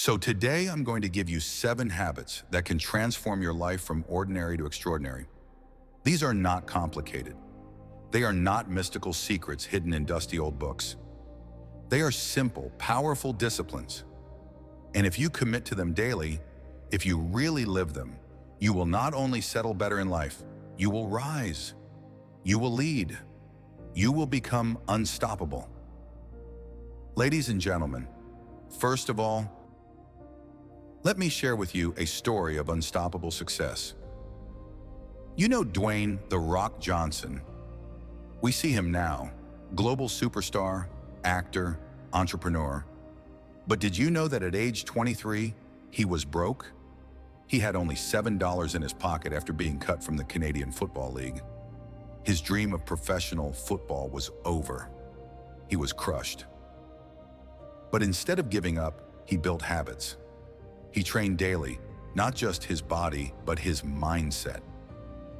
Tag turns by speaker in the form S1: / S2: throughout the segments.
S1: So today I'm going to give you 7 habits that can transform your life from ordinary to extraordinary. These are not complicated. They are not mystical secrets hidden in dusty old books. They are simple, powerful disciplines. And if you commit to them daily, if you really live them, you will not only settle better in life, you will rise. You will lead. You will become unstoppable. Ladies and gentlemen, first of all, let me share with you a story of unstoppable success. You know Dwayne "The Rock" Johnson. We see him now, global superstar, actor, entrepreneur. But did you know that at age 23, he was broke? He had only $7 in his pocket after being cut from the Canadian Football League. His dream of professional football was over. He was crushed. But instead of giving up, he built habits. He trained daily, not just his body, but his mindset.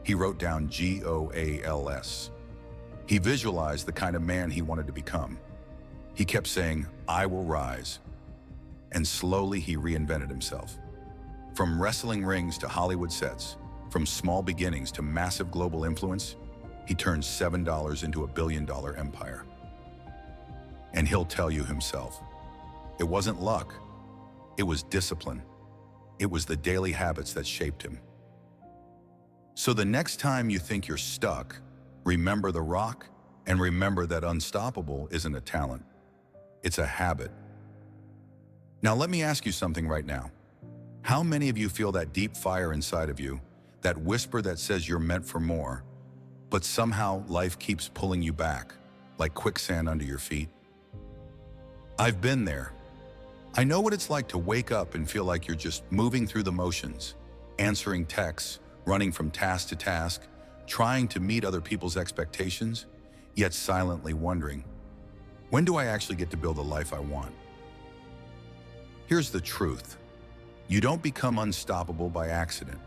S1: He wrote down GOALS. He visualized the kind of man he wanted to become. He kept saying, "I will rise." And slowly he reinvented himself. From wrestling rings to Hollywood sets, from small beginnings to massive global influence, he turned $7 into a billion-dollar empire. And he'll tell you himself, it wasn't luck, it was discipline. It was the daily habits that shaped him. So the next time you think you're stuck, remember the rock and remember that unstoppable isn't a talent. It's a habit. Now let me ask you something right now. How many of you feel that deep fire inside of you, that whisper that says you're meant for more, but somehow life keeps pulling you back, like quicksand under your feet? I've been there. I know what it's like to wake up and feel like you're just moving through the motions, answering texts, running from task to task, trying to meet other people's expectations, yet silently wondering, when do I actually get to build the life I want? Here's the truth. You don't become unstoppable by accident.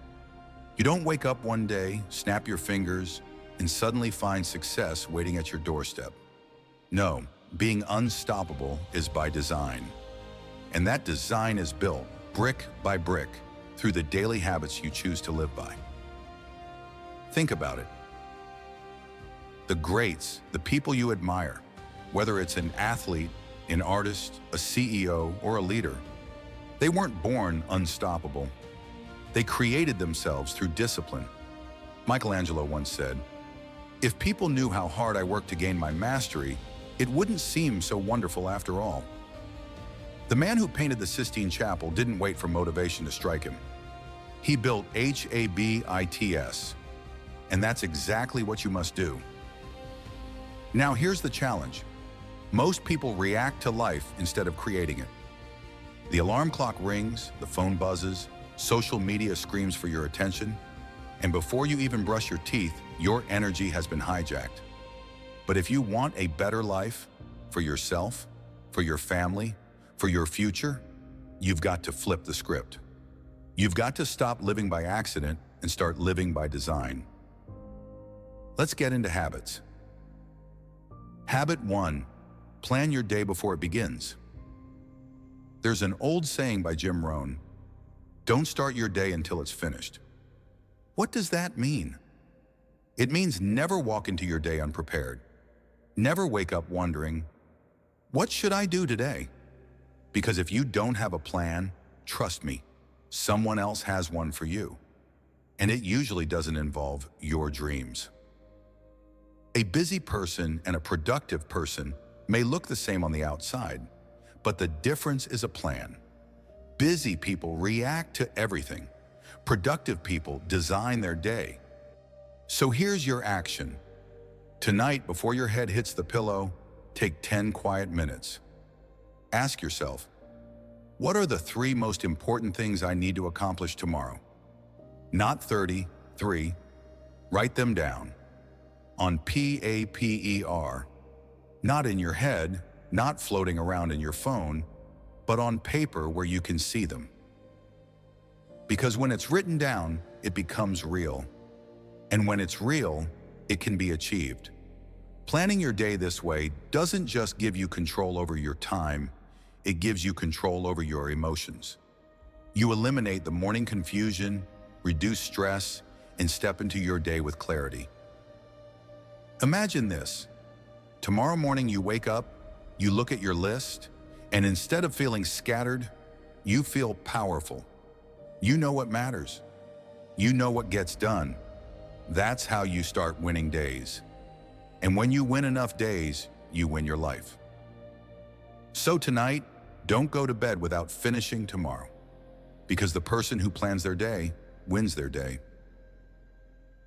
S1: You don't wake up one day, snap your fingers, and suddenly find success waiting at your doorstep. No, being unstoppable is by design. And that design is built, brick by brick, through the daily habits you choose to live by. Think about it. The greats, the people you admire, whether it's an athlete, an artist, a CEO, or a leader, they weren't born unstoppable. They created themselves through discipline. Michelangelo once said, "If people knew how hard I worked to gain my mastery, it wouldn't seem so wonderful after all." The man who painted the Sistine Chapel didn't wait for motivation to strike him. He built HABITS, and that's exactly what you must do. Now here's the challenge. Most people react to life instead of creating it. The alarm clock rings, the phone buzzes, social media screams for your attention, and before you even brush your teeth, your energy has been hijacked. But if you want a better life for yourself, for your family, for your future, you've got to flip the script. You've got to stop living by accident and start living by design. Let's get into habits. Habit 1, plan your day before it begins. There's an old saying by Jim Rohn, "Don't start your day until it's finished." What does that mean? It means never walk into your day unprepared. Never wake up wondering, what should I do today? Because if you don't have a plan, trust me, someone else has one for you. And it usually doesn't involve your dreams. A busy person and a productive person may look the same on the outside, but the difference is a plan. Busy people react to everything. Productive people design their day. So here's your action. Tonight, before your head hits the pillow, take 10 quiet minutes. Ask yourself, what are the 3 most important things I need to accomplish tomorrow? Not 33. Write them down. On paper. Not in your head, not floating around in your phone, but on paper where you can see them. Because when it's written down, it becomes real. And when it's real, it can be achieved. Planning your day this way doesn't just give you control over your time, it gives you control over your emotions. You eliminate the morning confusion, reduce stress, and step into your day with clarity. Imagine this. Tomorrow morning you wake up, you look at your list, and instead of feeling scattered, you feel powerful. You know what matters. You know what gets done. That's how you start winning days. And when you win enough days, you win your life. So tonight, don't go to bed without finishing tomorrow, because the person who plans their day wins their day.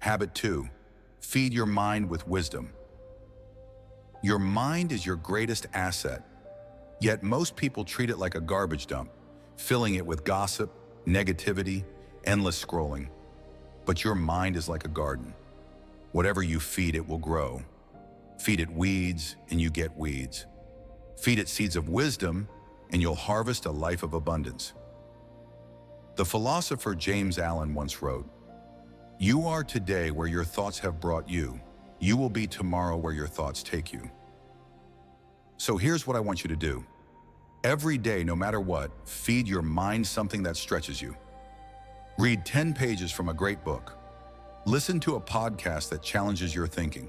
S1: Habit 2, feed your mind with wisdom. Your mind is your greatest asset, yet most people treat it like a garbage dump, filling it with gossip, negativity, endless scrolling. But your mind is like a garden. Whatever you feed it will grow. Feed it weeds and you get weeds. Feed it seeds of wisdom and you'll harvest a life of abundance. The philosopher James Allen once wrote, "You are today where your thoughts have brought you. You will be tomorrow where your thoughts take you." So here's what I want you to do. Every day, no matter what, feed your mind something that stretches you. Read 10 pages from a great book. Listen to a podcast that challenges your thinking.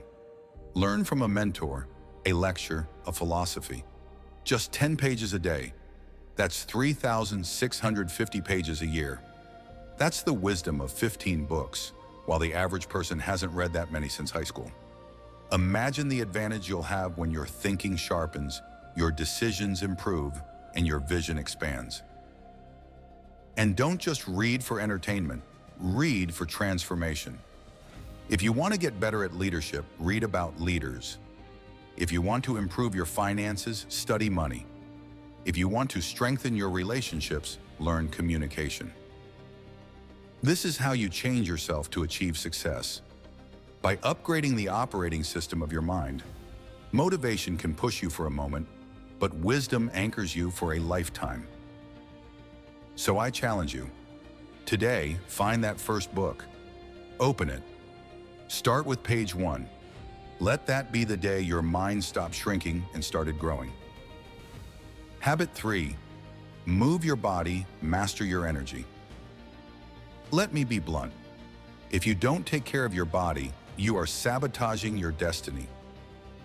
S1: Learn from a mentor, a lecture, a philosophy. Just 10 pages a day. That's 3,650 pages a year. That's the wisdom of 15 books, while the average person hasn't read that many since high school. Imagine the advantage you'll have when your thinking sharpens, your decisions improve, and your vision expands. And don't just read for entertainment, read for transformation. If you want to get better at leadership, read about leaders. If you want to improve your finances, study money. If you want to strengthen your relationships, learn communication. This is how you change yourself to achieve success. By upgrading the operating system of your mind. Motivation can push you for a moment, but wisdom anchors you for a lifetime. So I challenge you. Today, find that first book. Open it. Start with page 1. Let that be the day your mind stopped shrinking and started growing. Habit 3. Move your body, master your energy. Let me be blunt. If you don't take care of your body, you are sabotaging your destiny.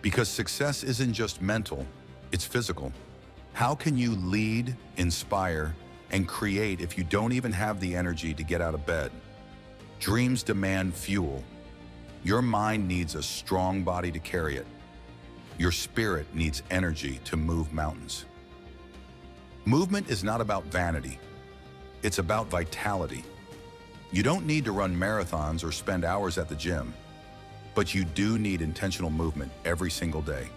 S1: Because success isn't just mental, it's physical. How can you lead, inspire, and create if you don't even have the energy to get out of bed? Dreams demand fuel. Your mind needs a strong body to carry it. Your spirit needs energy to move mountains. Movement is not about vanity. It's about vitality. You don't need to run marathons or spend hours at the gym, but you do need intentional movement every single day.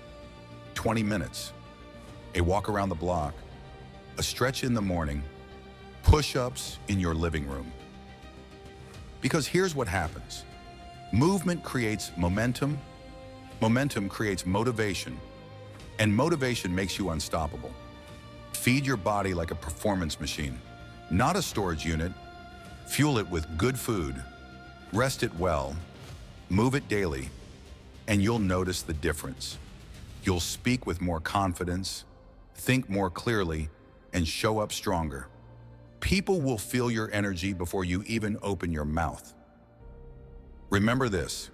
S1: 20 minutes, a walk around the block, a stretch in the morning, push-ups in your living room. Because here's what happens. Movement creates momentum, momentum creates motivation, and motivation makes you unstoppable. Feed your body like a performance machine, not a storage unit. Fuel it with good food, rest it well, move it daily, and you'll notice the difference. You'll speak with more confidence, think more clearly, and show up stronger. People will feel your energy before you even open your mouth. Remember this.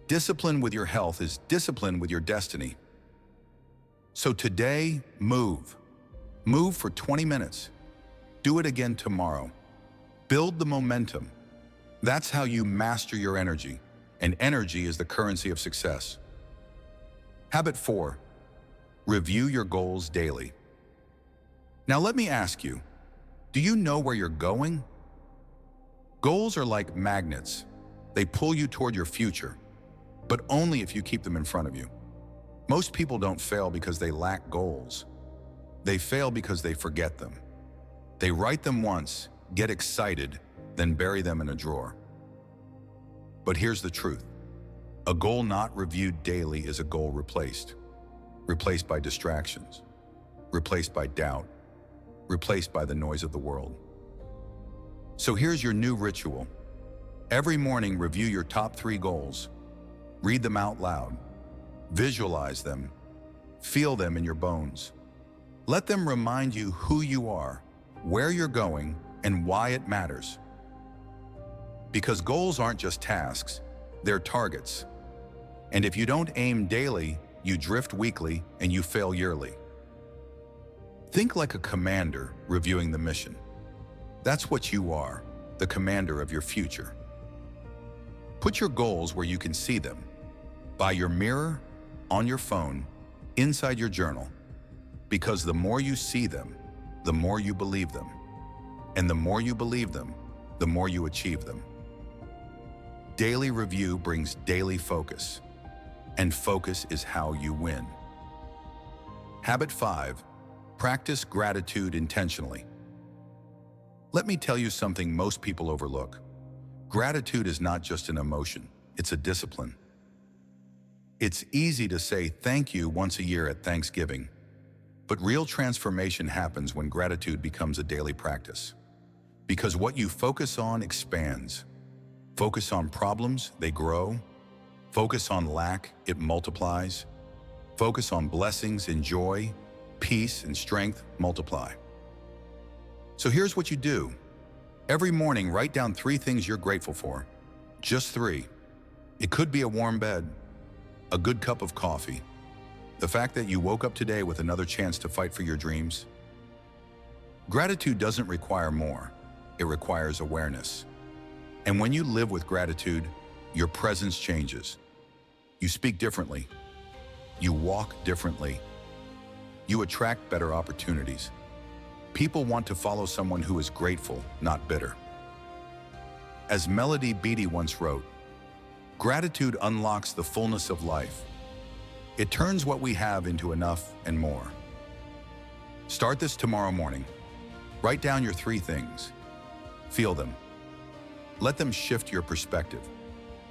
S1: Discipline with your health is discipline with your destiny. So today, move. Move for 20 minutes. Do it again tomorrow. Build the momentum. That's how you master your energy, and energy is the currency of success. Habit 4, review your goals daily. Now let me ask you, do you know where you're going? Goals are like magnets. They pull you toward your future, but only if you keep them in front of you. Most people don't fail because they lack goals. They fail because they forget them. They write them once, get excited, then bury them in a drawer. But here's the truth. A goal not reviewed daily is a goal replaced. Replaced by distractions. Replaced by doubt. Replaced by the noise of the world. So here's your new ritual. Every morning, review your top 3 goals. Read them out loud. Visualize them. Feel them in your bones. Let them remind you who you are, where you're going, and why it matters. Because goals aren't just tasks, they're targets. And if you don't aim daily, you drift weekly and you fail yearly. Think like a commander reviewing the mission. That's what you are, the commander of your future. Put your goals where you can see them, by your mirror, on your phone, inside your journal. Because the more you see them, the more you believe them. And the more you believe them, the more you achieve them. Daily review brings daily focus, and focus is how you win. Habit 5, practice gratitude intentionally. Let me tell you something most people overlook. Gratitude is not just an emotion, it's a discipline. It's easy to say thank you once a year at Thanksgiving, but real transformation happens when gratitude becomes a daily practice. Because what you focus on expands. Focus on problems, they grow. Focus on lack, it multiplies. Focus on blessings and joy, peace and strength multiply. So here's what you do. Every morning, write down 3 things you're grateful for. Just 3. It could be a warm bed, a good cup of coffee, the fact that you woke up today with another chance to fight for your dreams. Gratitude doesn't require more, it requires awareness. And when you live with gratitude, your presence changes. You speak differently. You walk differently. You attract better opportunities. People want to follow someone who is grateful, not bitter. As Melody Beattie once wrote, gratitude unlocks the fullness of life. It turns what we have into enough and more. Start this tomorrow morning. Write down your 3 things. Feel them. Let them shift your perspective.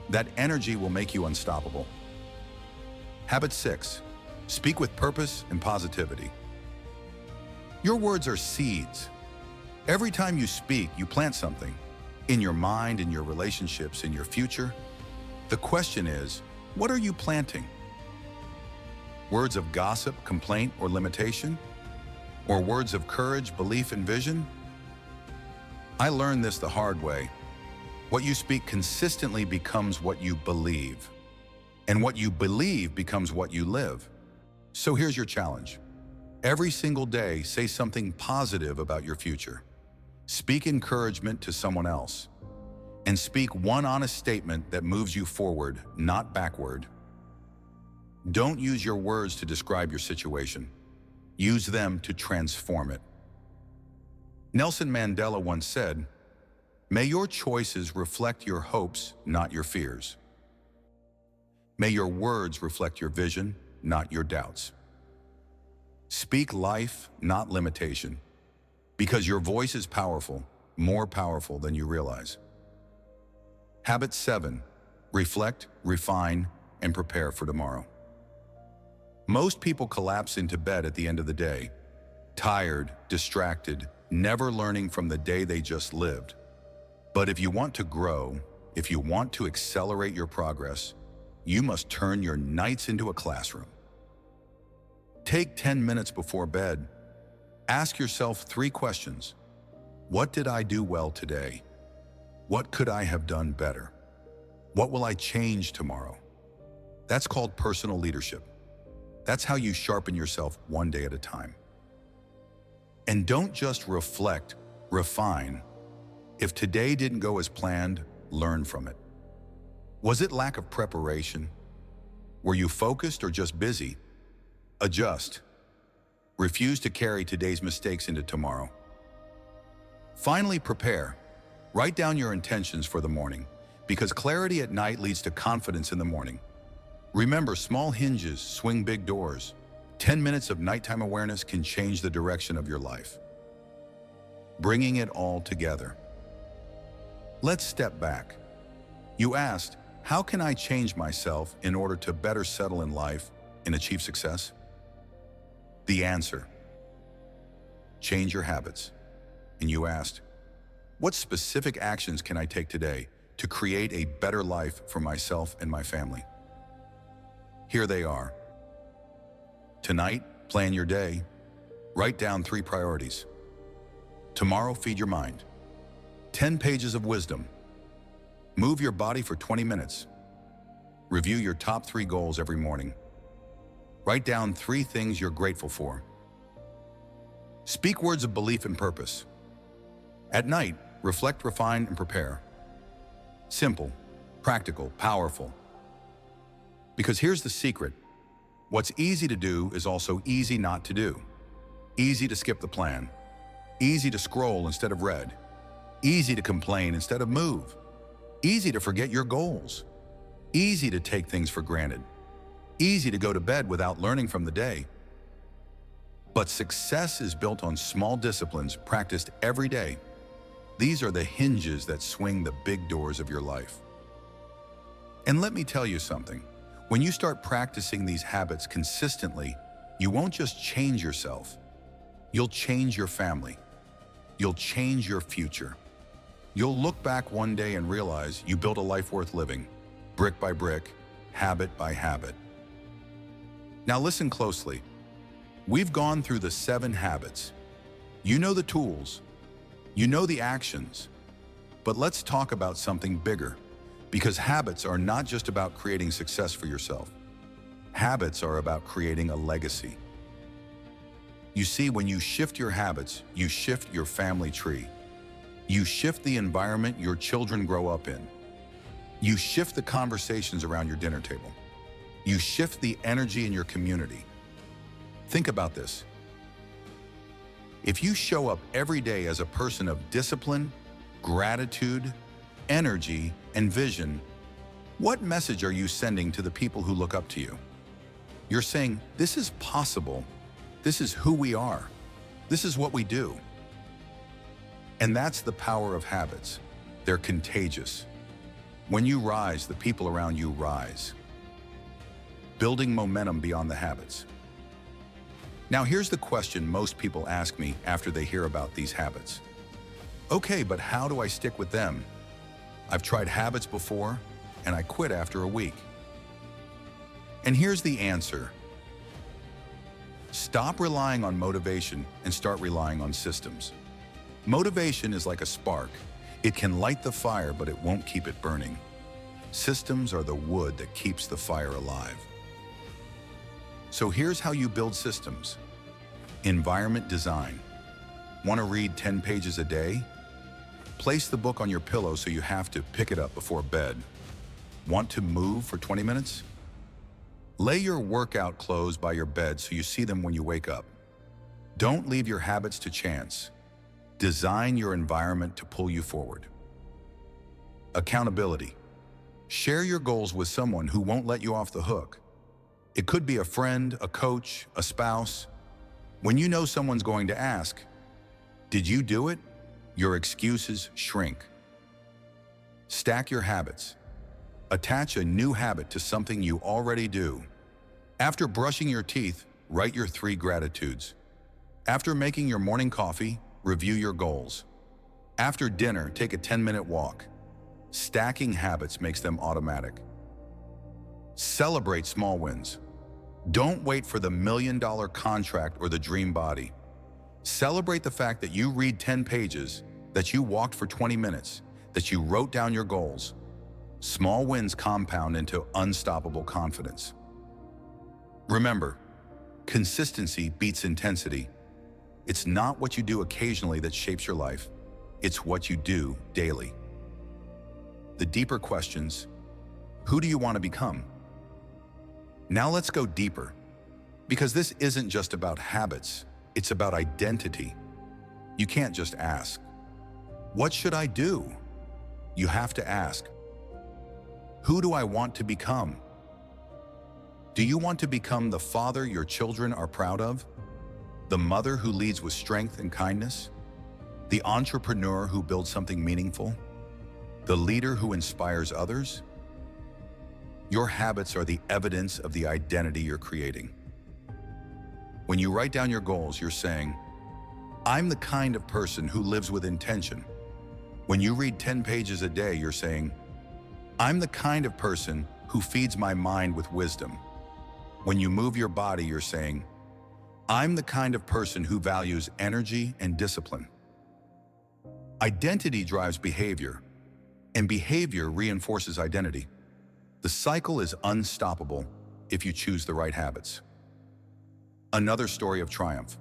S1: That energy will make you unstoppable. Habit 6, speak with purpose and positivity. Your words are seeds. Every time you speak, you plant something. In your mind, in your relationships, in your future. The question is, what are you planting? Words of gossip, complaint, or limitation? Or words of courage, belief, and vision? I learned this the hard way. What you speak consistently becomes what you believe. And what you believe becomes what you live. So here's your challenge. Every single day, say something positive about your future. Speak encouragement to someone else. And speak one honest statement that moves you forward, not backward. Don't use your words to describe your situation. Use them to transform it. Nelson Mandela once said, "May your choices reflect your hopes, not your fears. May your words reflect your vision, not your doubts." Speak life, not limitation, because your voice is powerful, more powerful than you realize. Habit 7, reflect, refine, and prepare for tomorrow. Most people collapse into bed at the end of the day, tired, distracted, never learning from the day they just lived. But if you want to grow, if you want to accelerate your progress, you must turn your nights into a classroom. Take 10 minutes before bed. Ask yourself 3 questions. What did I do well today? What could I have done better? What will I change tomorrow? That's called personal leadership. That's how you sharpen yourself one day at a time. And don't just reflect, refine. If today didn't go as planned, learn from it. Was it lack of preparation? Were you focused or just busy? Adjust. Refuse to carry today's mistakes into tomorrow. Finally, prepare. Write down your intentions for the morning, because clarity at night leads to confidence in the morning. Remember, small hinges swing big doors. 10 minutes of nighttime awareness can change the direction of your life. Bringing it all together. Let's step back. You asked, how can I change myself in order to better settle in life and achieve success? The answer: change your habits. And you asked, what specific actions can I take today to create a better life for myself and my family? Here they are. Tonight, plan your day. Write down 3 priorities. Tomorrow, feed your mind. 10 pages of wisdom. Move your body for 20 minutes. Review your top 3 goals every morning. Write down 3 things you're grateful for. Speak words of belief and purpose. At night, reflect, refine, and prepare. Simple, practical, powerful. Because here's the secret. What's easy to do is also easy not to do. Easy to skip the plan. Easy to scroll instead of read. Easy to complain instead of move. Easy to forget your goals. Easy to take things for granted. Easy to go to bed without learning from the day. But success is built on small disciplines practiced every day. These are the hinges that swing the big doors of your life. And let me tell you something. When you start practicing these habits consistently, you won't just change yourself. You'll change your family. You'll change your future. You'll look back one day and realize you built a life worth living, brick by brick, habit by habit. Now listen closely. We've gone through the 7 habits. You know the tools. You know the actions. But let's talk about something bigger, because habits are not just about creating success for yourself. Habits are about creating a legacy. You see, when you shift your habits, you shift your family tree. You shift the environment your children grow up in. You shift the conversations around your dinner table. You shift the energy in your community. Think about this. If you show up every day as a person of discipline, gratitude, energy, and vision, what message are you sending to the people who look up to you? You're saying, this is possible. This is who we are. This is what we do. And that's the power of habits. They're contagious. When you rise, the people around you rise. Building momentum beyond the habits. Now here's the question most people ask me after they hear about these habits. Okay, but how do I stick with them? I've tried habits before, and I quit after a week. And here's the answer. Stop relying on motivation and start relying on systems. Motivation is like a spark. It can light the fire, but it won't keep it burning. Systems are the wood that keeps the fire alive. So here's how you build systems. Environment design. Want to read 10 pages a day? Place the book on your pillow so you have to pick it up before bed. Want to move for 20 minutes? Lay your workout clothes by your bed so you see them when you wake up. Don't leave your habits to chance. Design your environment to pull you forward. Accountability. Share your goals with someone who won't let you off the hook. It could be a friend, a coach, a spouse. When you know someone's going to ask, "Did you do it?" your excuses shrink. Stack your habits. Attach a new habit to something you already do. After brushing your teeth, write your 3 gratitudes. After making your morning coffee, review your goals. After dinner, take a 10-minute walk. Stacking habits makes them automatic. Celebrate small wins. Don't wait for the $1 million contract or the dream body. Celebrate the fact that you read 10 pages, that you walked for 20 minutes, that you wrote down your goals. Small wins compound into unstoppable confidence. Remember, consistency beats intensity. It's not what you do occasionally that shapes your life. It's what you do daily. The deeper questions: who do you want to become? Now let's go deeper, because this isn't just about habits, it's about identity. You can't just ask, "What should I do?" You have to ask, "Who do I want to become?" Do you want to become the father your children are proud of? The mother who leads with strength and kindness? The entrepreneur who builds something meaningful? The leader who inspires others? Your habits are the evidence of the identity you're creating. When you write down your goals, you're saying, "I'm the kind of person who lives with intention." When you read 10 pages a day, you're saying, "I'm the kind of person who feeds my mind with wisdom." When you move your body, you're saying, I'm the kind of person who values energy and discipline. Identity drives behavior, and behavior reinforces identity. The cycle is unstoppable if you choose the right habits. Another story of triumph.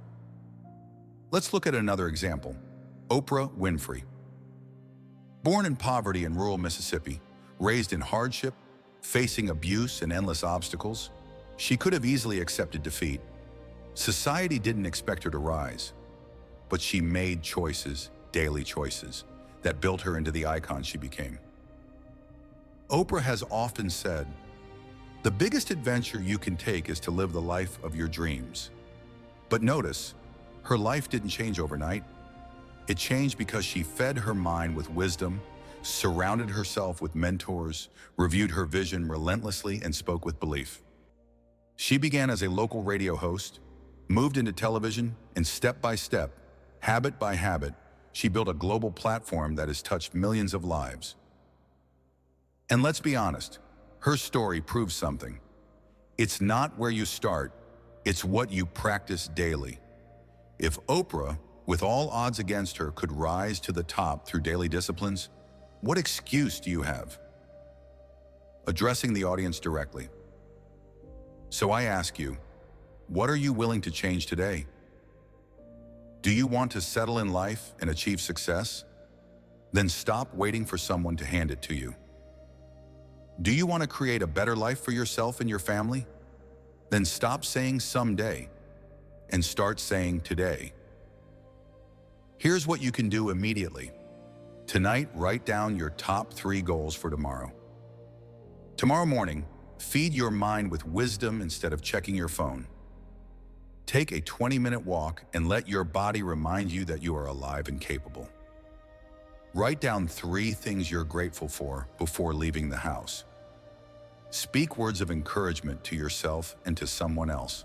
S1: Let's look at another example. Oprah Winfrey. Born in poverty in rural Mississippi, raised in hardship, facing abuse and endless obstacles, she could have easily accepted defeat. Society didn't expect her to rise, but she made choices, daily choices, that built her into the icon she became. Oprah has often said, "The biggest adventure you can take is to live the life of your dreams." But notice, her life didn't change overnight. It changed because she fed her mind with wisdom, surrounded herself with mentors, reviewed her vision relentlessly, and spoke with belief. She began as a local radio host, moved into television, and step by step, habit by habit, she built a global platform that has touched millions of lives. And let's be honest, her story proves something. It's not where you start, it's what you practice daily. If Oprah, with all odds against her, could rise to the top through daily disciplines, what excuse do you have? Addressing the audience directly. So I ask you, what are you willing to change today? Do you want to settle in life and achieve success? Then stop waiting for someone to hand it to you. Do you want to create a better life for yourself and your family? Then stop saying someday and start saying today. Here's what you can do immediately. Tonight, write down your top 3 goals for tomorrow. Tomorrow morning, feed your mind with wisdom instead of checking your phone. Take a 20-minute walk and let your body remind you that you are alive and capable. Write down 3 things you're grateful for before leaving the house. Speak words of encouragement to yourself and to someone else.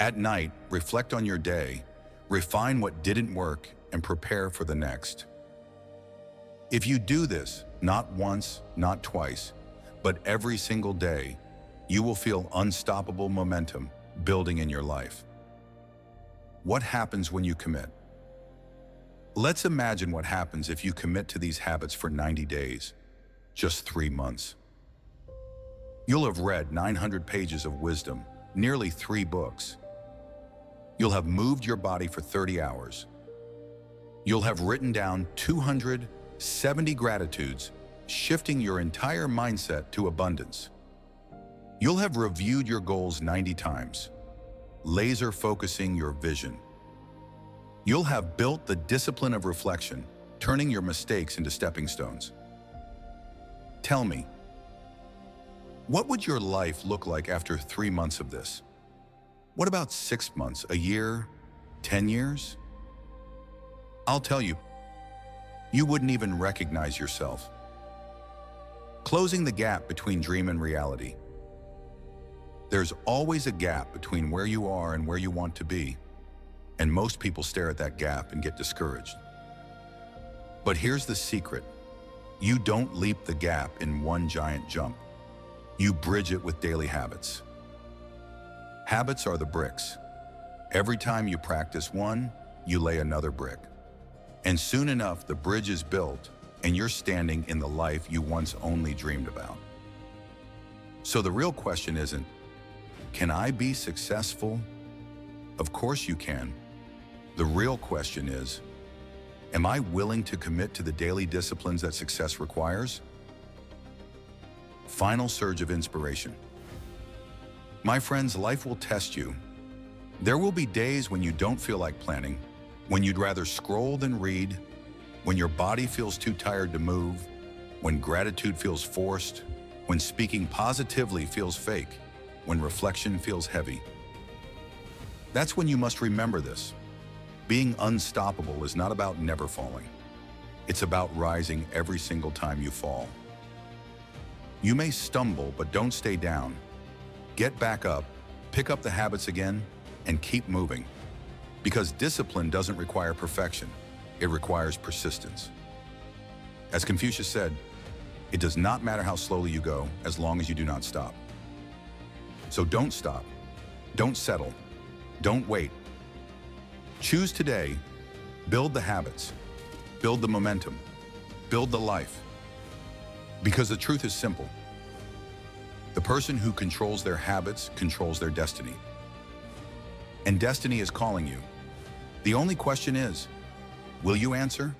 S1: At night, reflect on your day, refine what didn't work, and prepare for the next. If you do this, not once, not twice, but every single day, you will feel unstoppable momentum building in your life. What happens when you commit? Let's imagine what happens if you commit to these habits for 90 days, just 3 months. You'll have read 900 pages of wisdom, nearly 3 books. You'll have moved your body for 30 hours. You'll have written down 270 gratitudes, shifting your entire mindset to abundance. You'll have reviewed your goals 90 times, laser focusing your vision. You'll have built the discipline of reflection, turning your mistakes into stepping stones. Tell me, what would your life look like after 3 months of this? What about 6 months, a year, 10 years? I'll tell you, you wouldn't even recognize yourself. Closing the gap between dream and reality. There's always a gap between where you are and where you want to be, and most people stare at that gap and get discouraged. But here's the secret. You don't leap the gap in one giant jump. You bridge it with daily habits. Habits are the bricks. Every time you practice one, you lay another brick. And soon enough, the bridge is built, and you're standing in the life you once only dreamed about. So the real question isn't, can I be successful? Of course you can. The real question is, am I willing to commit to the daily disciplines that success requires? Final surge of inspiration. My friends, life will test you. There will be days when you don't feel like planning, when you'd rather scroll than read, when your body feels too tired to move, when gratitude feels forced, when speaking positively feels fake, when reflection feels heavy. That's when you must remember this. Being unstoppable is not about never falling. It's about rising every single time you fall. You may stumble, but don't stay down. Get back up, pick up the habits again, and keep moving. Because discipline doesn't require perfection, it requires persistence. As Confucius said, it does not matter how slowly you go as long as you do not stop. So don't stop, don't settle, Don't wait. Choose today. Build the habits. Build the momentum. Build the life. Because the truth is simple. The person who controls their habits controls their destiny. And destiny is calling you. The only question is, will you answer?